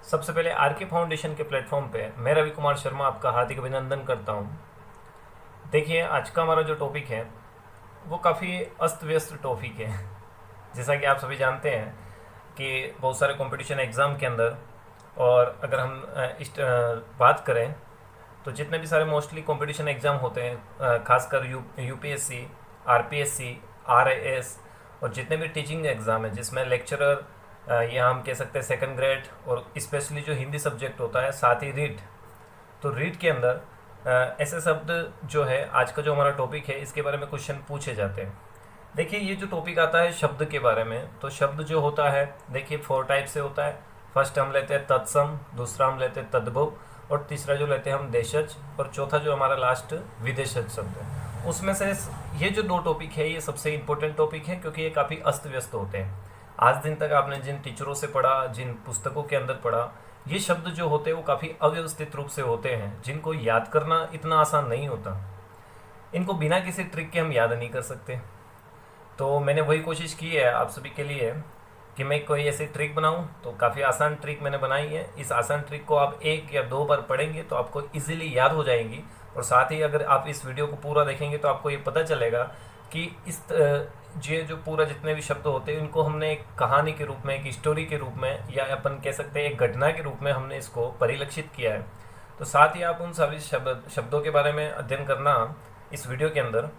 सबसे पहले आर के फाउंडेशन के प्लेटफॉर्म पे मैं रवि कुमार शर्मा आपका हार्दिक अभिनंदन करता हूँ। देखिए, आज का हमारा जो टॉपिक है वो काफ़ी अस्त व्यस्त टॉपिक है। जैसा कि आप सभी जानते हैं कि बहुत सारे कंपटीशन एग्ज़ाम के अंदर, और अगर हम बात करें तो जितने भी सारे मोस्टली कंपटीशन एग्ज़ाम होते हैं, खासकर यूपीएससी, आरपीएससी, आरएएस, और जितने भी टीचिंग एग्ज़ाम है जिसमें लेक्चरर या हम कह सकते हैं सेकंड ग्रेड, और स्पेशली जो हिंदी सब्जेक्ट होता है, साथ ही रीट। तो रीट के अंदर ऐसे शब्द जो है, आज का जो हमारा टॉपिक है इसके बारे में क्वेश्चन पूछे जाते हैं। देखिए, ये जो टॉपिक आता है शब्द के बारे में, तो शब्द जो होता है देखिए 4 टाइप से होता है। फर्स्ट हम लेते हैं तत्सम, दूसरा हम लेते हैं तद्भव, और तीसरा जो लेते हैं हम देशज, और चौथा जो हमारा लास्ट विदेशज शब्द है। उसमें से ये जो 2 टॉपिक है ये सबसे इम्पोर्टेंट टॉपिक है, क्योंकि ये काफ़ी अस्त व्यस्त होते हैं। आज दिन तक आपने जिन टीचरों से पढ़ा, जिन पुस्तकों के अंदर पढ़ा, ये शब्द जो होते हैं वो काफ़ी अव्यवस्थित रूप से होते हैं, जिनको याद करना इतना आसान नहीं होता। इनको बिना किसी ट्रिक के हम याद नहीं कर सकते। तो मैंने वही कोशिश की है आप सभी के लिए कि मैं कोई ऐसी ट्रिक बनाऊं, तो काफ़ी आसान ट्रिक मैंने बनाई है। इस आसान ट्रिक को आप 1 या 2 बार पढ़ेंगे तो आपको इजीली याद हो जाएंगी। और साथ ही अगर आप इस वीडियो को पूरा देखेंगे तो आपको ये पता चलेगा कि ये जो पूरा जितने भी शब्द होते हैं इनको हमने एक कहानी के रूप में, एक स्टोरी के रूप में, या अपन कह सकते हैं एक घटना के रूप में हमने इसको परिलक्षित किया है। तो साथ ही आप उन सभी शब्दों के बारे में अध्ययन करना इस वीडियो के अंदर।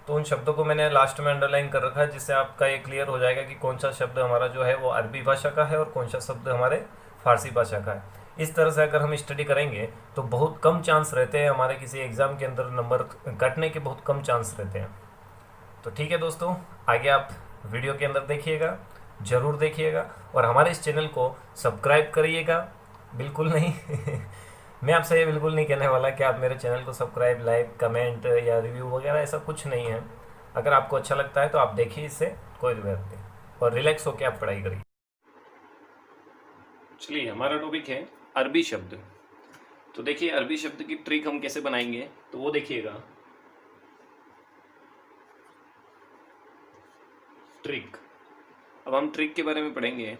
तो उन शब्दों को मैंने लास्ट में अंडरलाइन कर रखा है, जिससे आपका ये क्लियर हो जाएगा कि कौन सा शब्द हमारा जो है वो अरबी भाषा का है और कौन सा शब्द हमारे फारसी भाषा का है। इस तरह से अगर हम स्टडी करेंगे तो बहुत कम चांस रहते हैं हमारे किसी एग्ज़ाम के अंदर नंबर कटने के, बहुत कम चांस रहते हैं। तो ठीक है दोस्तों, आगे आप वीडियो के अंदर देखिएगा, ज़रूर देखिएगा, और हमारे इस चैनल को सब्सक्राइब करिएगा। बिल्कुल नहीं मैं आपसे ये बिल्कुल नहीं कहने वाला कि आप मेरे चैनल को सब्सक्राइब, लाइक, कमेंट या रिव्यू वगैरह ऐसा कुछ नहीं है। अगर आपको अच्छा लगता है तो आप देखिए, इससे कोई दिक्कत नहीं, और रिलैक्स होकर आप पढ़ाई करिए। चलिए, हमारा टॉपिक है अरबी शब्द। तो देखिए, अरबी शब्द की ट्रिक हम कैसे बनाएंगे तो वो देखिएगा। ट्रिक, अब हम ट्रिक के बारे में पढ़ेंगे।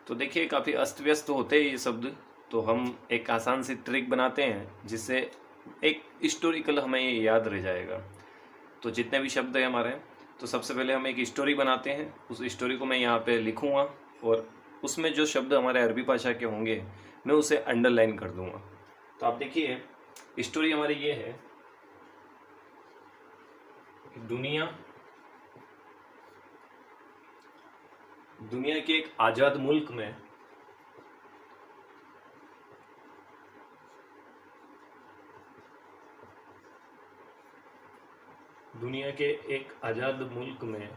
तो देखिए, काफ़ी अस्त व्यस्त होते हैं ये शब्द, तो हम एक आसान सी ट्रिक बनाते हैं जिससे एक हिस्टोरिकल हमें ये याद रह जाएगा। तो जितने भी शब्द हैं हमारे, तो सबसे पहले हम एक स्टोरी बनाते हैं। उस स्टोरी को मैं यहाँ पे लिखूँगा, और उसमें जो शब्द हमारे अरबी भाषा के होंगे मैं उसे अंडरलाइन कर दूँगा। तो आप देखिए, स्टोरी हमारी ये है कि दुनिया के एक आज़ाद मुल्क में दुनिया के एक आज़ाद मुल्क में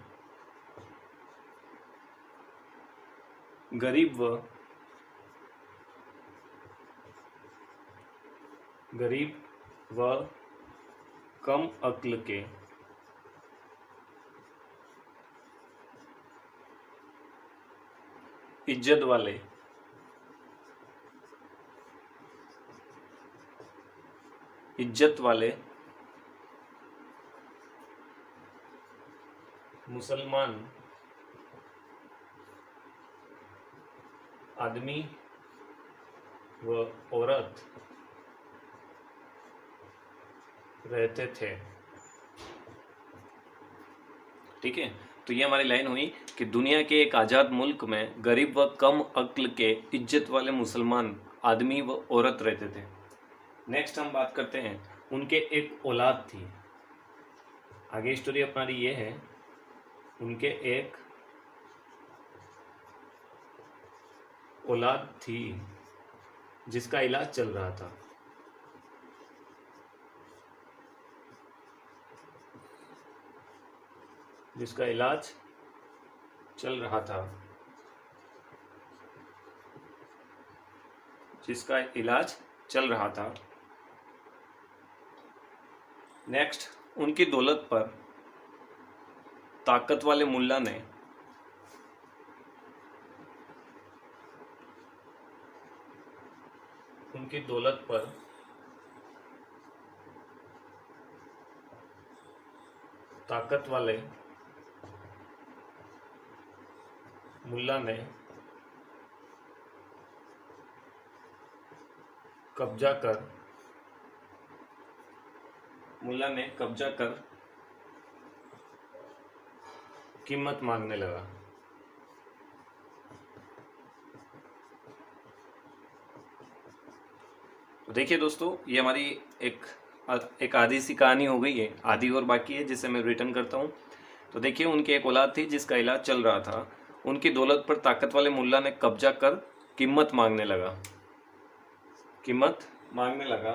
गरीब व कम अक्ल के इज्जत वाले मुसलमान आदमी व औरत रहते थे। ठीक है, तो ये हमारी लाइन हुई कि दुनिया के एक आज़ाद मुल्क में गरीब व कम अक्ल के इज्जत वाले मुसलमान आदमी व औरत रहते थे। नेक्स्ट हम बात करते हैं, उनके एक औलाद थी। आगे स्टोरी हमारी ये है, उनके एक औलाद थी जिसका इलाज चल रहा था। जिसका इलाज चल रहा था जिसका इलाज चल रहा था। नेक्स्ट, उनकी दौलत पर ताकत वाले मुल्ला ने उनकी दौलत पर ताकत वाले मुल्ला ने कब्जा कर, मुल्ला ने कब्जा कर कीमत मांगने लगा। तो देखिए दोस्तों, ये हमारी एक आधी सी कहानी हो गई है, आधी और बाकी है जिसे मैं रिटर्न करता हूँ। तो देखिए, उनकी एक औलाद थी जिसका इलाज चल रहा था। उनकी दौलत पर ताकत वाले मुल्ला ने कब्जा कर कीमत मांगने लगा। कीमत मांगने लगा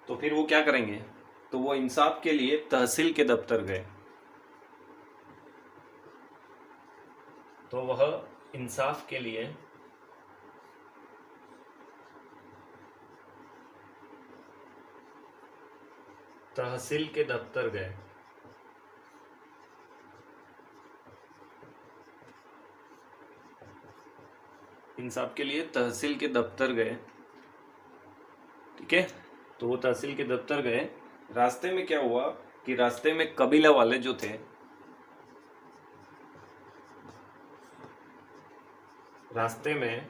तो फिर वो क्या करेंगे? तो वो इंसाफ के लिए तहसील के दफ्तर गए। तो वह इंसाफ के लिए तहसील के दफ्तर गए। इंसाफ के लिए तहसील के दफ्तर गए, ठीक है। तो वो तहसील के दफ्तर गए। रास्ते में क्या हुआ कि रास्ते में कबीला वाले जो थे, रास्ते में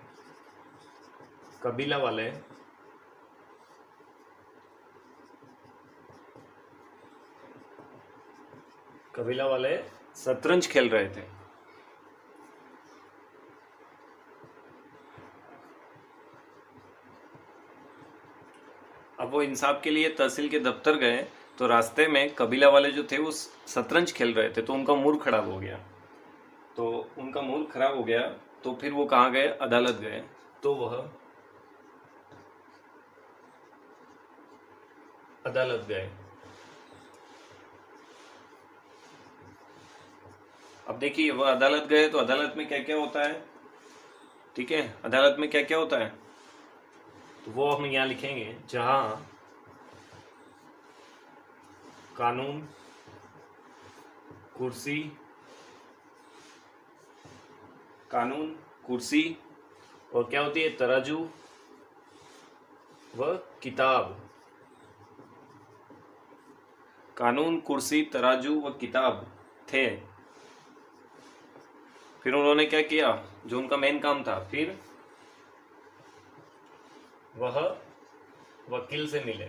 कबीला वाले शतरंज खेल रहे थे। अब वो इंसाफ के लिए तहसील के दफ्तर गए तो रास्ते में कबीला वाले जो थे वो शतरंज खेल रहे थे, तो उनका मूड खराब हो गया। तो फिर वो कहाँ गए? अदालत गए। तो वह अदालत गए। अब देखिए, वह अदालत गए तो अदालत में क्या क्या होता है, ठीक है। अदालत में क्या क्या होता है तो वो हम यहाँ लिखेंगे, जहां कानून, कुर्सी और क्या होती है? तराजू व किताब। कानून, कुर्सी, तराजू व किताब थे। फिर उन्होंने क्या किया? जो उनका मेन काम था, फिर वह वकील से मिले।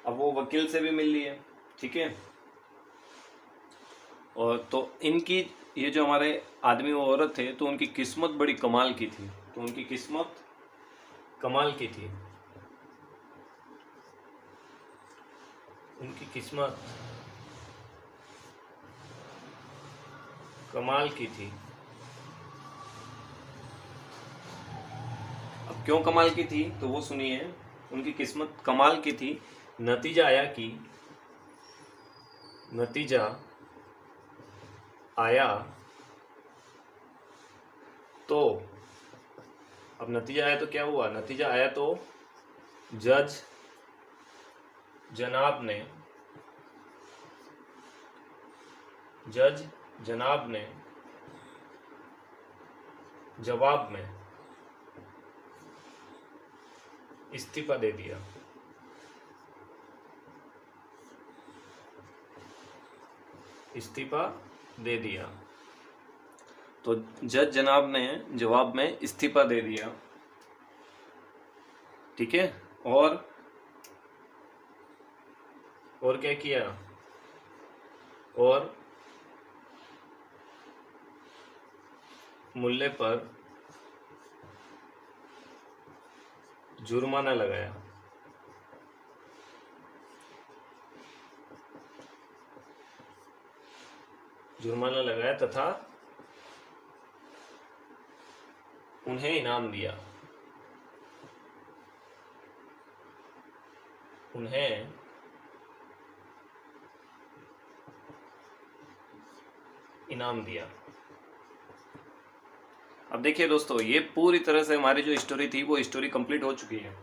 अब वो वकील से भी मिल लिए, ठीक है। और तो इनकी, ये जो हमारे आदमी और औरत थे, तो उनकी किस्मत बड़ी कमाल की थी। उनकी किस्मत कमाल की थी। अब क्यों कमाल की थी तो वो सुनिए। उनकी किस्मत कमाल की थी। नतीजा आया तो, अब नतीजा आया तो क्या हुआ? नतीजा आया तो जज जनाब ने जवाब में इस्तीफा दे दिया। तो जज जनाब ने जवाब में इस्तीफा दे दिया, ठीक है। और क्या किया? और मुल्ले पर जुर्माना लगाया। तथा उन्हें इनाम दिया। अब देखिए दोस्तों, ये पूरी तरह से हमारी जो स्टोरी थी वो स्टोरी कंप्लीट हो चुकी है।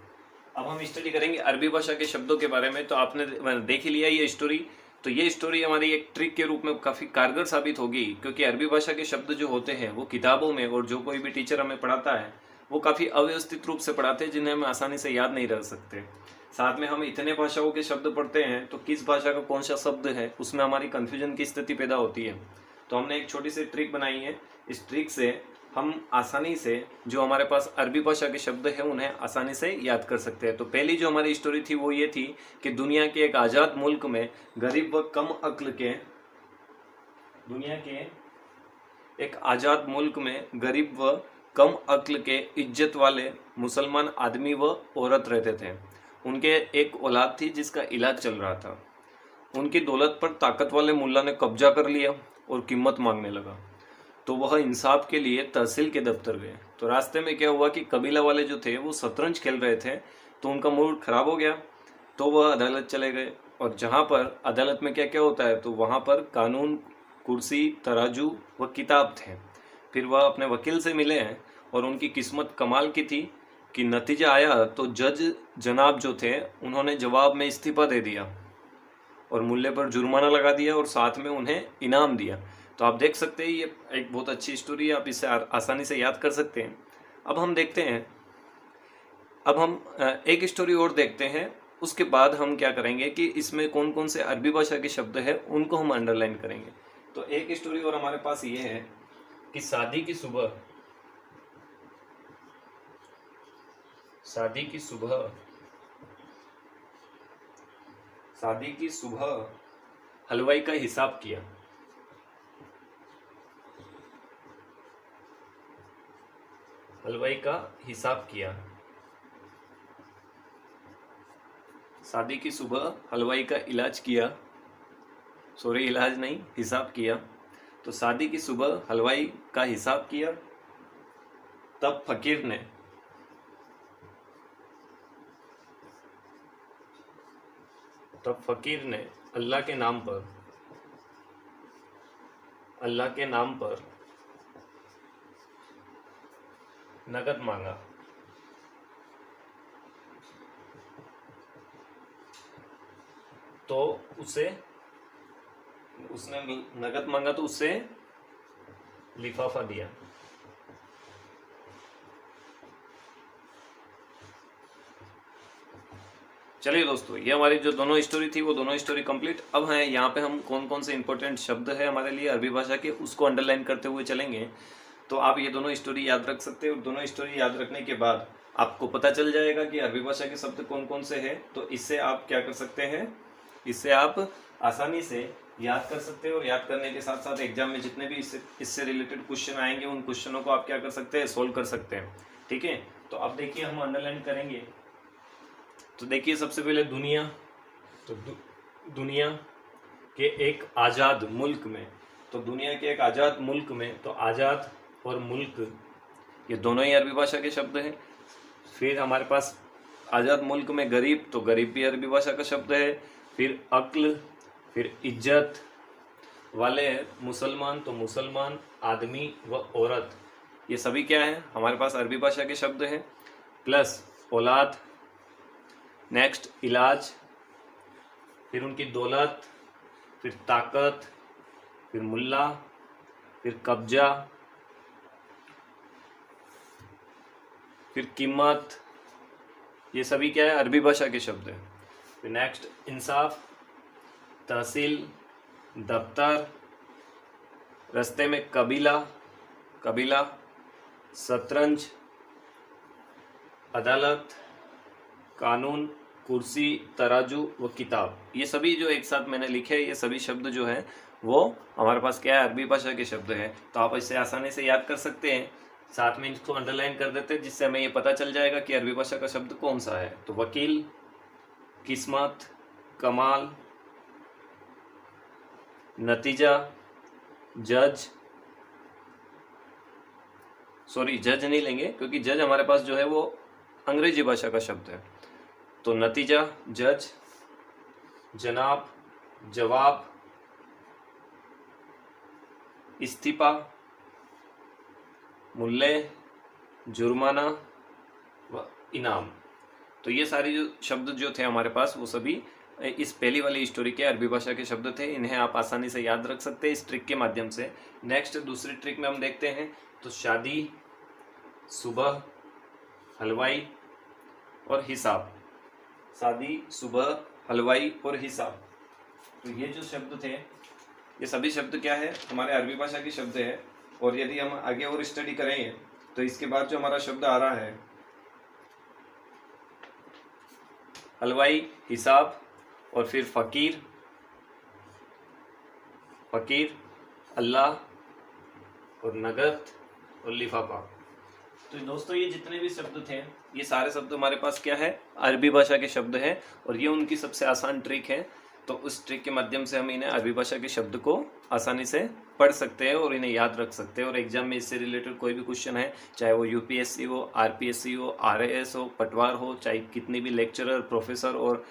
अब हम स्टडी करेंगे अरबी भाषा के शब्दों के बारे में। तो आपने देख ही लिया ये स्टोरी। तो ये स्टोरी हमारी एक ट्रिक के रूप में काफ़ी कारगर साबित होगी, क्योंकि अरबी भाषा के शब्द जो होते हैं वो किताबों में, और जो कोई भी टीचर हमें पढ़ाता है वो काफ़ी अव्यवस्थित रूप से पढ़ाते हैं, जिन्हें हम आसानी से याद नहीं रख सकते। साथ में हम इतने भाषाओं के शब्द पढ़ते हैं तो किस भाषा का कौन सा शब्द है उसमें हमारी कन्फ्यूजन की स्थिति पैदा होती है। तो हमने एक छोटी सी ट्रिक बनाई है। इस ट्रिक से हम आसानी से जो हमारे पास अरबी भाषा के शब्द हैं उन्हें आसानी से याद कर सकते हैं। तो पहली जो हमारी स्टोरी थी वो ये थी कि दुनिया के एक आज़ाद मुल्क में गरीब व कम अक्ल के दुनिया के एक आज़ाद मुल्क में गरीब व कम अक्ल के इज्जत वाले मुसलमान आदमी व औरत रहते थे। उनके एक औलाद थी जिसका इलाज चल रहा था। उनकी दौलत पर ताकत वाले मुल्ला ने कब्जा कर लिया और कीमत मांगने लगा। तो वह इंसाफ के लिए तहसील के दफ्तर गए। तो रास्ते में क्या हुआ कि कबीला वाले जो थे वो शतरंज खेल रहे थे, तो उनका मूड खराब हो गया, तो वह अदालत चले गए। और जहाँ पर अदालत में क्या क्या होता है, तो वहाँ पर कानून, कुर्सी, तराजू व किताब थे। फिर वह अपने वकील से मिले हैं और उनकी किस्मत कमाल की थी कि नतीजा आया तो जज जनाब जो थे उन्होंने जवाब में इस्तीफा दे दिया और मुल्ले पर जुर्माना लगा दिया और साथ में उन्हें इनाम दिया। तो आप देख सकते हैं ये एक बहुत अच्छी स्टोरी है, आप इसे आसानी से याद कर सकते हैं। अब हम देखते हैं, अब हम एक स्टोरी और देखते हैं। उसके बाद हम क्या करेंगे कि इसमें कौन कौन से अरबी भाषा के शब्द हैं उनको हम अंडरलाइन करेंगे। तो एक स्टोरी और हमारे पास ये है कि शादी की सुबह हलवाई का हिसाब किया। शादी की सुबह हलवाई का इलाज किया, सॉरी इलाज नहीं, हिसाब किया। तो शादी की सुबह हलवाई का हिसाब किया। तब फकीर ने अल्लाह के नाम पर नगद मांगा। तो उसने नगद मांगा तो उससे लिफाफा दिया। चलिए दोस्तों, ये हमारी जो दोनों स्टोरी थी वो दोनों स्टोरी कंप्लीट। अब है यहाँ पे हम कौन कौन से इंपॉर्टेंट शब्द है हमारे लिए अरबी भाषा के उसको अंडरलाइन करते हुए चलेंगे। तो आप ये दोनों स्टोरी याद रख सकते हैं और दोनों स्टोरी याद रखने के बाद आपको पता चल जाएगा कि अरबी भाषा के शब्द कौन कौन से हैं। तो इससे आप क्या कर सकते हैं, इससे आप आसानी से याद कर सकते हैं और याद करने के साथ साथ एग्जाम में जितने भी इससे रिलेटेड क्वेश्चन आएंगे उन क्वेश्चनों को आप क्या कर सकते हैं, सोल्व कर सकते हैं। ठीक है, तो अब देखिए हम अंडरलाइन करेंगे। तो देखिए सबसे पहले दुनिया, तो दुनिया के एक आज़ाद मुल्क में, तो दुनिया के एक आज़ाद मुल्क में, तो आज़ाद और मुल्क ये दोनों ही अरबी भाषा के शब्द हैं। फिर हमारे पास आज़ाद मुल्क में गरीब, तो गरीब भी अरबी भाषा का शब्द है। फिर अक्ल, फिर इज्जत वाले मुसलमान, तो मुसलमान आदमी व औरत, ये सभी क्या है हमारे पास अरबी भाषा के शब्द हैं। प्लस औलाद, नेक्स्ट इलाज, फिर उनकी दौलत, फिर ताकत, फिर मुल्ला, फिर कब्जा, फिर कीमत, ये सभी क्या है अरबी भाषा के शब्द हैं। फिर नेक्स्ट इंसाफ, तहसील, दफ्तर, रास्ते में कबीला, शतरंज, अदालत, कानून, कुर्सी, तराजू व किताब, ये सभी जो एक साथ मैंने लिखे ये सभी शब्द जो हैं वो हमारे पास क्या है अरबी भाषा के शब्द हैं। तो आप इसे आसानी से याद कर सकते हैं, साथ में इसको अंडरलाइन कर देते हैं जिससे हमें ये पता चल जाएगा कि अरबी भाषा का शब्द कौन सा है। तो वकील, किस्मत, कमाल, नतीजा, जज, सॉरी जज नहीं लेंगे क्योंकि जज हमारे पास जो है वो अंग्रेजी भाषा का शब्द है। तो नतीजा, जज, जनाब, जवाब, इस्तीफा, मुल्ले, जुर्माना व इनाम। तो ये सारे जो शब्द जो थे हमारे पास वो सभी इस पहली वाली स्टोरी के अरबी भाषा के शब्द थे। इन्हें आप आसानी से याद रख सकते हैं इस ट्रिक के माध्यम से। नेक्स्ट दूसरी ट्रिक में हम देखते हैं। तो शादी, सुबह, हलवाई और हिसाब। शादी, सुबह, हलवाई और हिसाब। तो ये जो शब्द थे, ये सभी शब्द क्या है, हमारे अरबी भाषा के शब्द है। और यदि हम आगे और स्टडी करेंगे तो इसके बाद जो हमारा शब्द आ रहा है हलवाई, हिसाब और फिर फकीर, अल्लाह और नगद और लिफाफा। तो दोस्तों ये जितने भी शब्द थे, ये सारे शब्द हमारे पास क्या है, अरबी भाषा के शब्द हैं। और ये उनकी सबसे आसान ट्रिक है। तो उस ट्रिक के माध्यम से हम इन्हें अरबी भाषा के शब्द को आसानी से पढ़ सकते हैं और इन्हें याद रख सकते हैं। और एग्जाम में इससे रिलेटेड कोई भी क्वेश्चन है, चाहे वो यूपीएससी हो, आरपीएससी हो, आरएएस हो, पटवार हो, चाहे कितनी भी लेक्चरर, प्रोफेसर और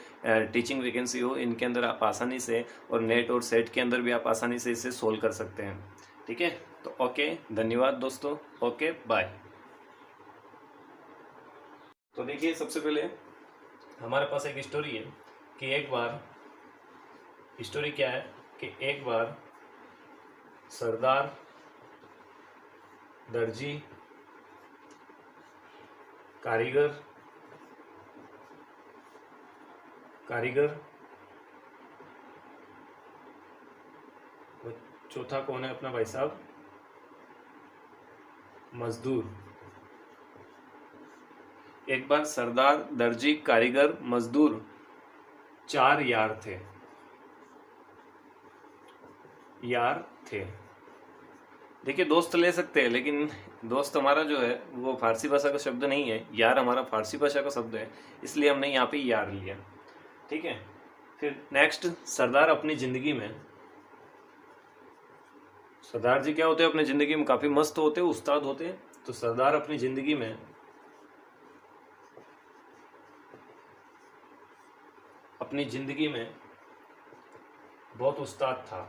टीचिंग वैकेंसी हो, इनके अंदर आप आसानी से, और नेट और सेट के अंदर भी आप आसानी से इसे सोल्व कर सकते हैं। ठीक है, तो ओके, धन्यवाद दोस्तों। Okay, bye. तो देखिए, सबसे पहले हमारे पास एक स्टोरी है कि एक बार, स्टोरी क्या है कि एक बार सरदार, दर्जी, कारीगर चौथा कौन है अपना भाई साहब, मजदूर। एक बार सरदार, दर्जी, कारीगर, मजदूर 4 यार थे। देखिए, दोस्त ले सकते हैं, लेकिन दोस्त हमारा जो है वो फारसी भाषा का शब्द नहीं है। यार हमारा फारसी भाषा का शब्द है, इसलिए हमने यहाँ पे यार लिया। ठीक है, फिर नेक्स्ट, सरदार अपनी जिंदगी में, सरदार जी क्या होते हैं, अपनी जिंदगी में काफी मस्त होते हैं, उस्ताद होते हैं। तो सरदार अपनी जिंदगी में बहुत उस्ताद था।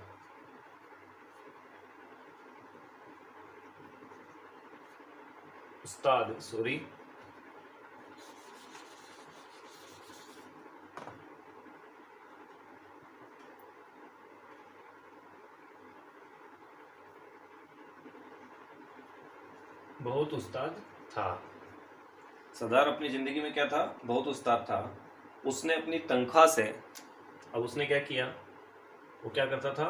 बहुत उस्ताद था। सरदार अपनी जिंदगी में क्या था, बहुत उस्ताद था। उसने अपनी तनख्वाह से, अब उसने क्या किया, वो क्या करता था,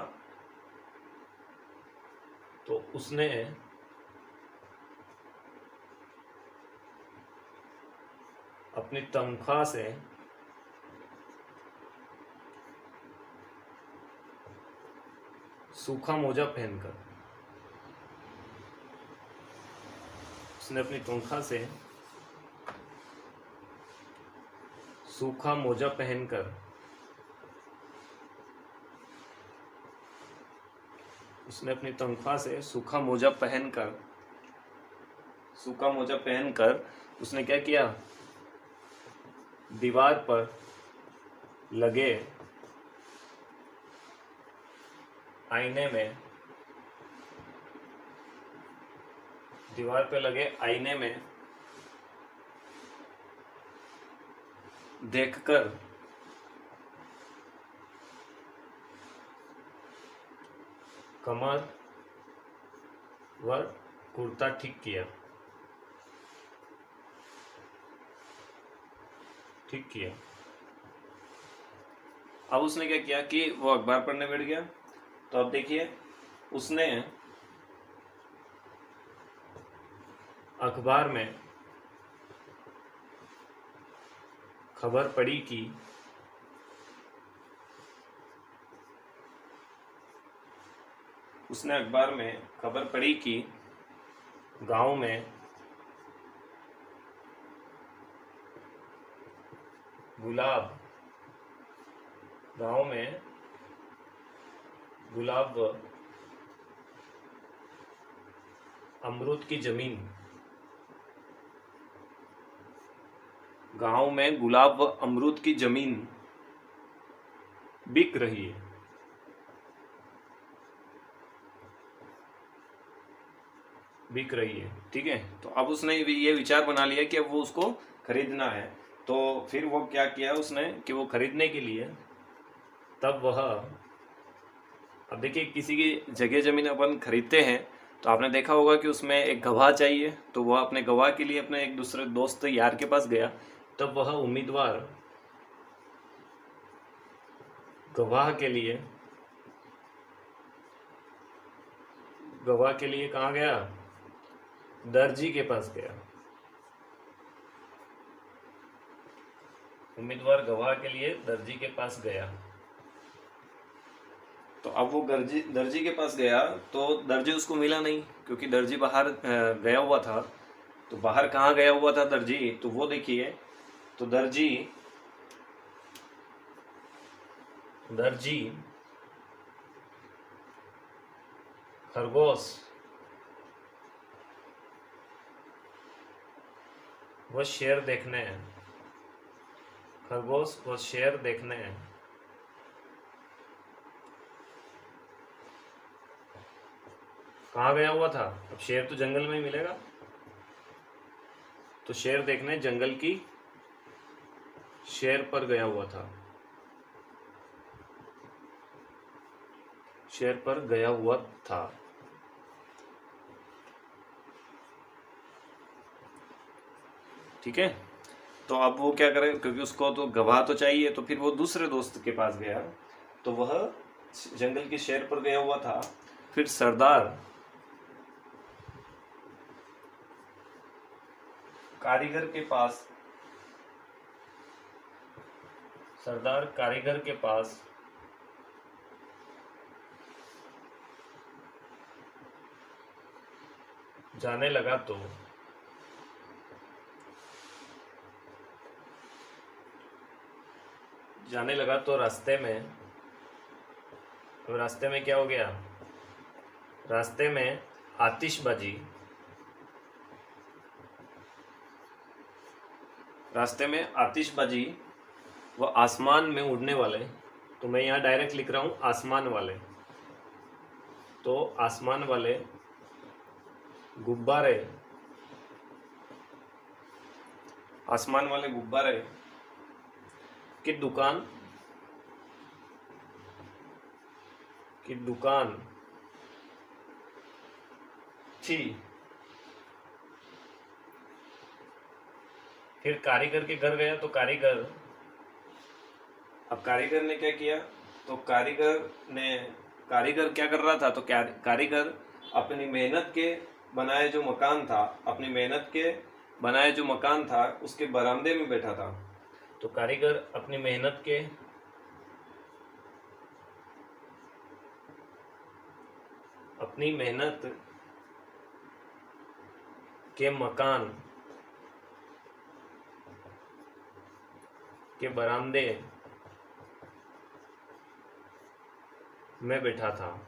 तो उसने अपनी तनख्वाह से सूखा मोजा पहनकर, उसने अपनी तनख्वाह से सूखा मोजा पहनकर उसने क्या किया, दीवार पर लगे आईने में देखकर कमर व कुर्ता ठीक किया। अब उसने क्या किया कि वो अखबार पढ़ने बैठ गया। तो अब देखिए, उसने अखबार में खबर पढ़ी कि गांव में गुलाब व अमरूद की जमीन, गांव में गुलाब व अमरूद की जमीन बिक रही है। ठीक है, तो अब उसने ये विचार बना लिया कि अब वो उसको खरीदना है। तो फिर वो क्या किया उसने कि वो खरीदने के लिए, तब वह, अब देखिए, किसी की जगह जमीन अपन खरीदते हैं तो आपने देखा होगा कि उसमें एक गवाह चाहिए, तो वह अपने गवाह के लिए अपने एक दूसरे दोस्त यार के पास गया। तब वह उम्मीदवार गवाह के लिए कहाँ गया? दर्जी के पास गया। उम्मीदवार गवाह के लिए दर्जी के पास गया। तो अब वो दर्जी के पास गया तो दर्जी उसको मिला नहीं, क्योंकि दर्जी बाहर गया हुआ था। तो बाहर कहाँ गया हुआ था दर्जी? तो वो देखिए, तो दर्जी खरगोश वो शेर देखने हैं। खरगोश वो शेर देखने हैं। कहाँ गया हुआ था? अब शेर तो जंगल में ही मिलेगा, तो शेर देखने जंगल की शेर पर गया हुआ था। शेर पर गया हुआ था। ठीक है। तो अब वो क्या करे, क्योंकि उसको तो गवाह तो चाहिए, तो फिर वो दूसरे दोस्त के पास गया। तो वह जंगल के शेर पर गया हुआ था। फिर सरदार कारीगर के पास जाने लगा। तो रास्ते में क्या हो गया? रास्ते में आतिशबाजी व आसमान में उड़ने वाले, तो मैं यहाँ डायरेक्ट लिख रहा हूँ आसमान वाले। तो आसमान वाले गुब्बारे की दुकान थी। फिर कारीगर के घर गया, तो कारीगर ने क्या किया? तो कारीगर क्या कर रहा था? तो कारीगर अपनी मेहनत के बनाए जो मकान था उसके बरामदे में बैठा था। तो कारीगर अपनी मेहनत के मकान के बरामदे में बैठा था।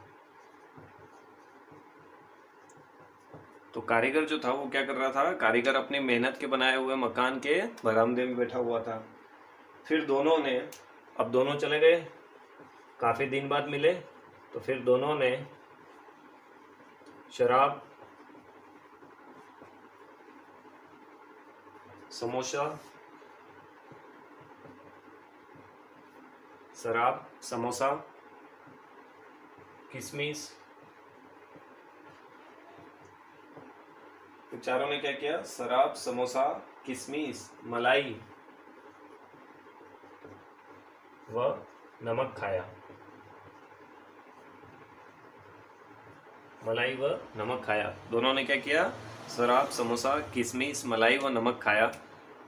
तो कारीगर जो था वो क्या कर रहा था? कारीगर अपनी मेहनत के बनाए हुए मकान के बरामदे में बैठा हुआ था। फिर दोनों चले गए, काफी दिन बाद मिले। तो फिर दोनों ने शराब, समोसा, किशमिश, तो चारों ने क्या किया? शराब, समोसा, किशमिश, मलाई व नमक खाया। दोनों ने क्या किया? शराब, समोसा, किशमिश, मलाई व नमक खाया।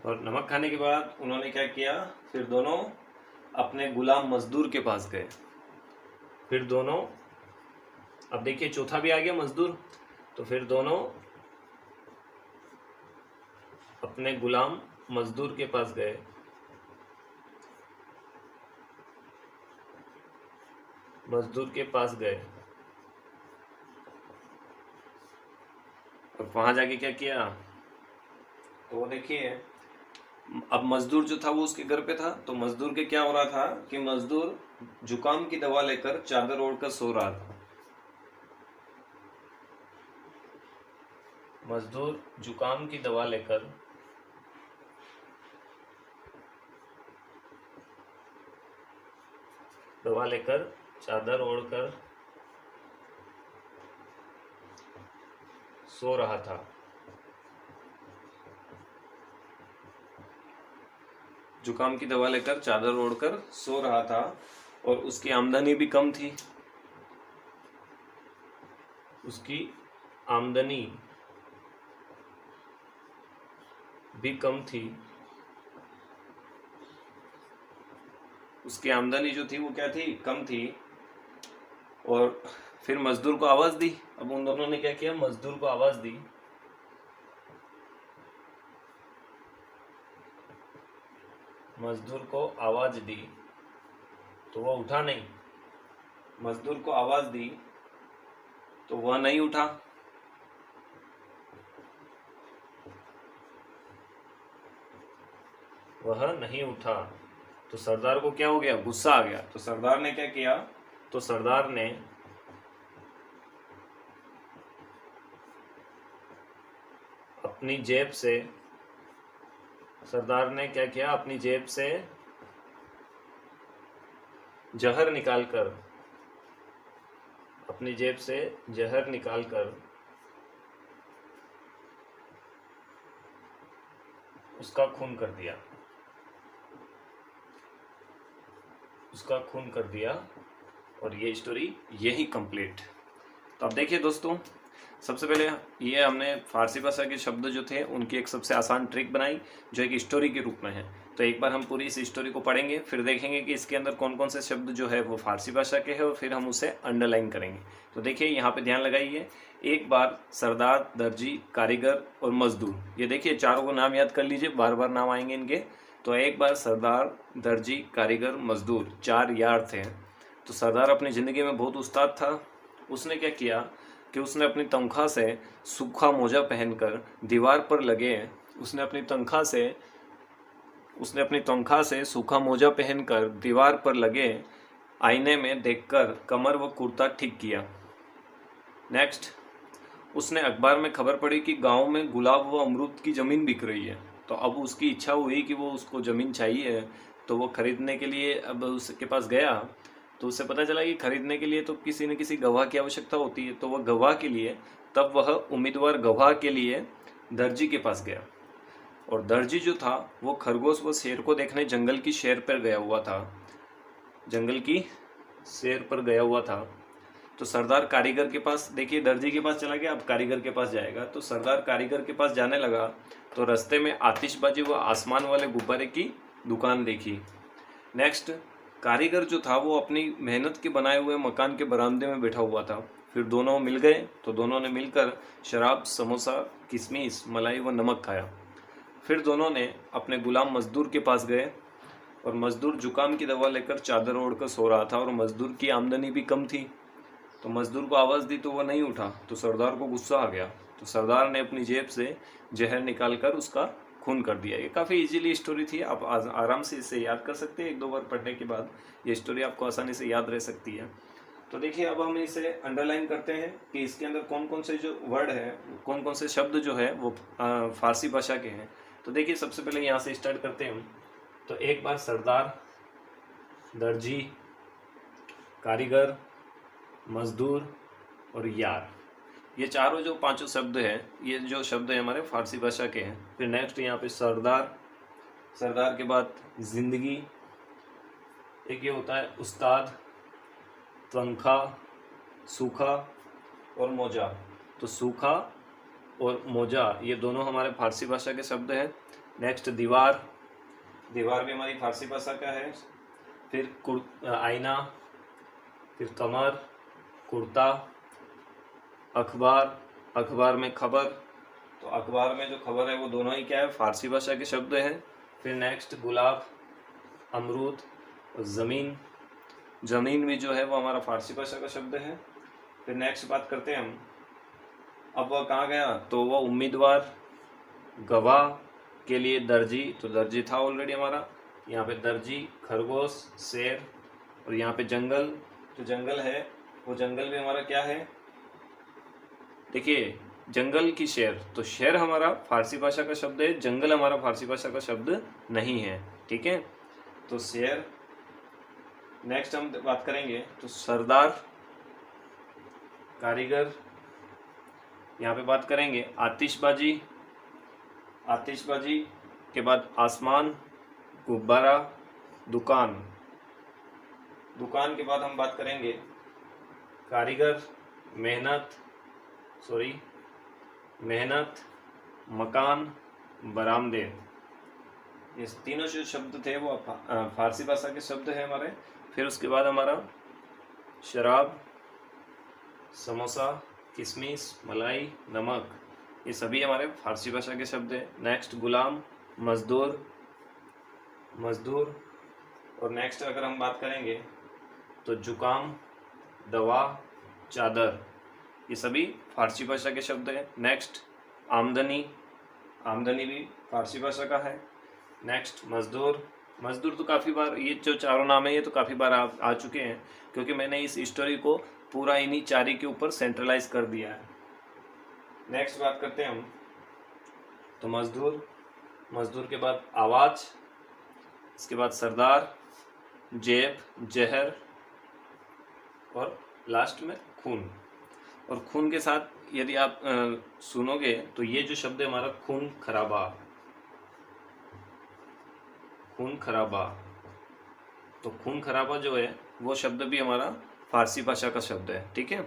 और नमक खाने के बाद उन्होंने क्या किया? फिर दोनों अपने गुलाम मजदूर के पास गए। अब देखिए चौथा भी आ गया, मजदूर। तो फिर दोनों अपने गुलाम मजदूर के पास गए। और वहां जाके क्या किया? तो देखिए, अब मजदूर जो था वो उसके घर पे था। तो मजदूर के क्या हो रहा था कि मजदूर जुकाम की दवा लेकर चादर ओढ़कर सो रहा था। मजदूर जुकाम की दवा लेकर चादर ओढ़कर सो रहा था। जुकाम की दवा लेकर चादर ओढ़कर सो रहा था और उसकी आमदनी भी कम थी। उसकी आमदनी भी कम थी। उसकी आमदनी जो थी वो क्या थी, कम थी। और फिर मजदूर को आवाज दी। अब उन दोनों ने क्या किया, मजदूर को आवाज दी। मजदूर को आवाज दी तो वह उठा नहीं। मजदूर को आवाज दी तो वह नहीं उठा। वह नहीं उठा तो सरदार को क्या हो गया, गुस्सा आ गया। तो सरदार ने क्या किया, तो सरदार ने अपनी जेब से, सरदार ने क्या किया, अपनी जेब से जहर निकालकर, अपनी जेब से जहर निकालकर उसका खून कर दिया। उसका खून कर दिया और ये स्टोरी यही कंप्लीट। तो अब देखिए दोस्तों, सबसे पहले ये हमने फारसी भाषा के शब्द जो थे उनकी एक सबसे आसान ट्रिक बनाई जो एक स्टोरी के रूप में है। तो एक बार हम पूरी इस स्टोरी को पढ़ेंगे, फिर देखेंगे कि इसके अंदर कौन कौन से शब्द जो है वो फारसी भाषा के हैं और फिर हम उसे अंडरलाइन करेंगे। तो देखिए यहाँ पे ध्यान लगाइए। एक बार सरदार, दर्जी, कारीगर और मजदूर, ये देखिए चारों को नाम याद कर लीजिए, बार बार नाम आएंगे इनके। तो एक बार सरदार, दर्जी, कारीगर, मजदूर, 4 यार थे। तो सरदार अपनी ज़िंदगी में बहुत उस्ताद था। उसने क्या किया कि उसने अपनी तनख्वाह से सूखा मोजा पहनकर दीवार पर लगे, उसने अपनी तनख्वाह से सूखा मोजा पहनकर दीवार पर लगे आईने में देखकर कमर व कुर्ता ठीक किया। नेक्स्ट, उसने अखबार में खबर पड़ी कि गांव में गुलाब व अमरूद की ज़मीन बिक रही है। तो अब उसकी इच्छा हुई कि वो उसको ज़मीन चाहिए, तो वो खरीदने के लिए अब उसके पास गया। तो उससे पता चला कि खरीदने के लिए तो किसी न किसी गवाह की आवश्यकता होती है। तो वह गवाह के लिए, तब वह उम्मीदवार गवाह के लिए दर्जी के पास गया। और दर्जी जो था वो खरगोश व शेर को देखने जंगल की सैर पर गया हुआ था। जंगल की सैर पर गया हुआ था। तो सरदार कारीगर के पास, देखिए दर्जी के पास चला गया, अब कारीगर के पास जाएगा। तो सरदार कारीगर के पास जाने लगा तो रास्ते में आतिशबाजी व आसमान वाले गुब्बारे की दुकान देखी। नेक्स्ट, कारीगर जो था वो अपनी मेहनत के बनाए हुए मकान के बरामदे में बैठा हुआ था। फिर दोनों मिल गए तो दोनों ने मिलकर शराब, समोसा, किशमिश, मलाई व नमक खाया। फिर दोनों ने अपने गुलाम मजदूर के पास गए और मजदूर जुकाम की दवा लेकर चादर ओढ़कर सो रहा था और मजदूर की आमदनी भी कम थी। तो मजदूर को आवाज़ दी तो वह नहीं उठा। तो सरदार को गुस्सा आ गया। तो सरदार ने अपनी जेब से जहर निकालकर उसका खून कर दिया। ये काफ़ी इजीली स्टोरी थी, आप आराम से इसे याद कर सकते हैं। 1-2 बार पढ़ने के बाद ये स्टोरी आपको आसानी से याद रह सकती है। तो देखिए अब हम इसे अंडरलाइन करते हैं कि इसके अंदर कौन कौन से जो वर्ड है, कौन कौन से शब्द जो है वो फारसी भाषा के हैं। तो देखिए सबसे पहले यहाँ से स्टार्ट करते हैं। तो एक बार सरदार, दर्जी, कारीगर, मजदूर और यार, ये चारों जो 5 शब्द हैं, ये जो शब्द हैं हमारे फारसी भाषा के हैं। फिर नेक्स्ट यहाँ पे सरदार, सरदार के बाद जिंदगी, एक ये होता है उस्ताद, तनख्वाह, सूखा और मोजा। तो सूखा और मोजा ये दोनों हमारे फारसी भाषा के शब्द हैं। नेक्स्ट दीवार, दीवार भी हमारी फारसी भाषा का है। फिर आईना, फिर कमर, कुर्ता, अखबार, अखबार में खबर। तो अखबार में जो खबर है वो दोनों ही क्या है, फारसी भाषा के शब्द हैं। फिर नेक्स्ट गुलाब, अमरूद और ज़मीन, ज़मीन भी जो है वो हमारा फारसी भाषा का शब्द है। फिर नेक्स्ट बात करते हैं हम, अब वह कहाँ गया, तो वह उम्मीदवार गवाह के लिए दर्जी, तो दर्जी था ऑलरेडी हमारा। यहाँ पे दर्जी, खरगोश, शेर और यहाँ पे जंगल, तो जंगल है वो जंगल भी हमारा क्या है, देखिए जंगल की शेर। तो शेर हमारा फारसी भाषा का शब्द है, जंगल हमारा फारसी भाषा का शब्द नहीं है। ठीक है, तो शेर। नेक्स्ट हम बात करेंगे तो सरदार, कारीगर, यहाँ पे बात करेंगे आतिशबाजी, आतिशबाजी के बाद आसमान, गुब्बारा, दुकान, दुकान के बाद हम बात करेंगे कारीगर, मेहनत, मेहनत, मकान, बरामदे। ये तीनों जो शब्द थे वो फारसी भाषा के शब्द हैं हमारे। फिर उसके बाद हमारा शराब, समोसा, किशमिश, मलाई, नमक, ये सभी हमारे फारसी भाषा के शब्द हैं। नेक्स्ट गुलाम, मजदूर, मजदूर। और नेक्स्ट अगर हम बात करेंगे तो जुकाम, दवा, चादर, ये सभी फारसी भाषा के शब्द हैं। नेक्स्ट आमदनी, आमदनी भी फारसी भाषा का है। नेक्स्ट मजदूर, मजदूर तो काफ़ी बार, ये जो चारों नाम है ये तो काफ़ी बार आ चुके हैं, क्योंकि मैंने इस स्टोरी को पूरा इन्हीं चारी के ऊपर सेंट्रलाइज कर दिया है। नेक्स्ट बात करते हैं हम तो मजदूर, मजदूर के बाद आवाज़, इसके बाद सरदार, जेब, जहर, और लास्ट में खून। और खून के साथ यदि आप सुनोगे तो ये जो शब्द है हमारा खून खराबा, खून खराबा। तो खून खराबा जो है वो शब्द भी हमारा फारसी भाषा का शब्द है। ठीक है,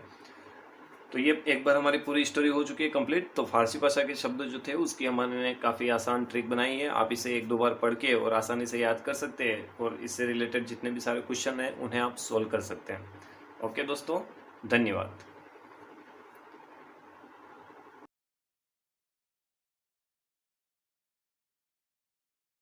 तो ये एक बार हमारी पूरी स्टोरी हो चुकी है कंप्लीट। तो फारसी भाषा के शब्द जो थे उसकी हमने काफ़ी आसान ट्रिक बनाई है। आप इसे एक दो बार पढ़ के और आसानी से याद कर सकते हैं, और इससे रिलेटेड जितने भी सारे क्वेश्चन हैं उन्हें आप सोल्व कर सकते हैं। ओके दोस्तों, धन्यवाद।